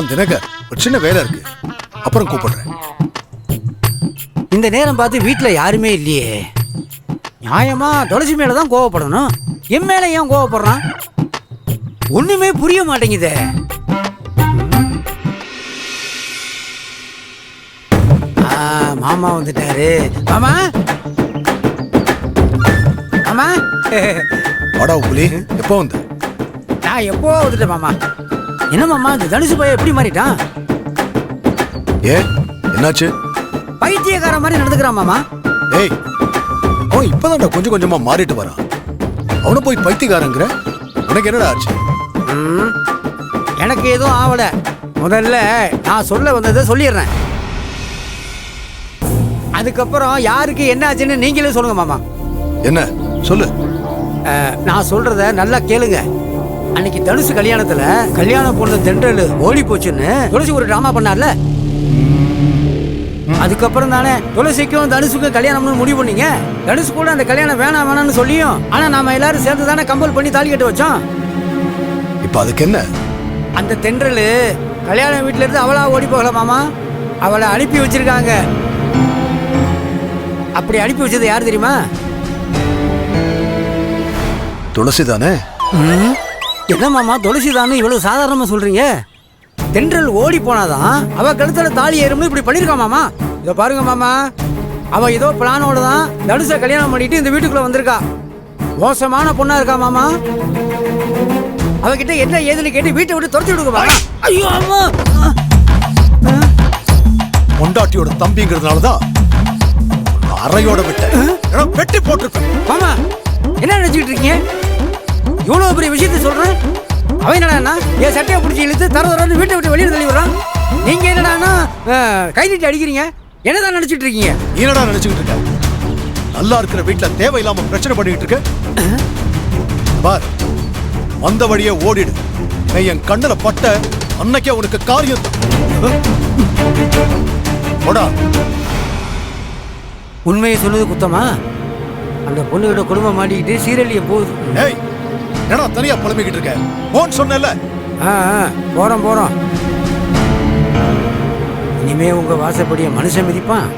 தினகர், ஒரு சின்ன வேலை இருக்கு, அப்புறம் கூப்பிடுறேன். இந்த நேரம் பார்த்து வீட்டில் யாருமே இல்லையே. நியாயமா துளசி மேல தான் கோவப்படணும், என் மேல ஏன் கோவப்படுறான்? ஒண்ணுமே புரிய மாட்டேங்குதே. மாமா வந்துட்டாரு. மாமா மாமா வாடா புலி, எப்போ வந்த? நான் எப்போ வந்துட்டேன் மாமா. என்ன மாமா இந்த தனுசு பையன் எப்படி மாறிட்டான்? ஏ என்னாச்சு? பைத்தியக்கார மாதிரி நடந்துக்கிறான் மாமா. ஏய், அவன் இப்பதான்டா கொஞ்சம் கொஞ்சமா மாறிட்டு வரான். அவனை போய் பைத்தியக்காரங்கிற? உனக்கு என்னடா ஆச்சு? எனக்கு எதுவும் ஆவல. முதல்ல நான் சொல்ல வந்ததை சொல்லிடுறேன், அதுக்கப்புறம் யாருக்கு என்ன ஆச்சுன்னு நீங்களே சொல்லுங்க மாமா. என்ன சொல்லு? நான் சொல்றத நல்லா கேளுங்க. அன்னைக்கு தனுசு கல்யாணத்துல கல்யாண பொண்ணு தென்றல் ஓடி போச்சுன்னு துளசி ஒரு டிராமா பண்ணார்ல, அதுக்கப்புறம் தானே துளசிக்கும் தனுசுக்கும் கல்யாணம்னு முடிவு பண்ணீங்க. தனுசு கூட அந்த கல்யாணம் வேணாம் வேணாம்னு சொல்லியும் ஆனா நாம எல்லாரும் சேர்ந்து தானே கம்பல் பண்ணி தாலி கட்டு வச்சோம். இப்ப அதுக்கு என்ன? அந்த தென்றல் கல்யாண வீட்டுல இருந்து அவளா ஓடி போகல மாமா, அவளை அனுப்பி வச்சிருக்காங்க. அப்படி அனுப்பி வச்சது யாரு தெரியுமா? துளசி தானே? என்ன மாமா துளசி தானே இவ்வளவு சாதாரணமா சொல்றீங்க? தென்றல் ஓடி போனாதான் அவ கழுத்துல தாலி ஏறும்னு இப்படி பண்ணிருக்கா மாமா. இத பாருங்க மாமா, அவ ஏதோ பிளானோட தான் தனுசை கல்யாணம் பண்ணிட்டு இந்த வீட்டுக்குள்ள வந்திருக்கா. மோசமான பொண்ணா இருக்கா மாமா. அவகிட்ட என்ன ஏதுன்னு கேட்டு வீட்டை விட்டு துரத்தி விடுங்க. ஐயோ அம்மா, பொண்டாட்டியோட தம்பிங்கிறதுனாலதான் அறையோட விட்ட வெட்டி போட்டிருப்பேன். மாமா என்ன நினைச்சுக்கிட்டு இருக்கீங்க? இவ்வளவு பெரிய விஷயத்த சொல்றேன், அவன் என்னடா என் சட்டையை பிடிச்சி இழுத்து தரன்னு வீட்டை விட்டு வெளியே தள்ளி விடுறான். நீங்க என்னடா கை நீட்டி அடிக்கிறீங்க? என்னதான் நினைச்சிட்டு இருக்கீங்க? என்னடா நினைச்சுக்கிட்டு இருக்க? நல்லா இருக்கிற வீட்டுல தேவையில்லாம பிரச்சனை பண்ணிட்டு இருக்க. பார், அந்த வழியே ஓடிடு. நீ என் கண்ணுல பட்ட அன்னைக்கே உனக்கு காரியம். உண்மையை சொன்னது குத்தமா? அந்த பொண்ணுகிட்ட குடும்பம் மாட்டிக்கிட்டு சீரழிய போகுது. ஏய், என்னடா தனியா புலம்பிக்கிட்டு இருக்க? போன் சொன்னல. போறோம். இனிமே உங்க வாசப்படிய மனுஷன் மிதிப்பான்.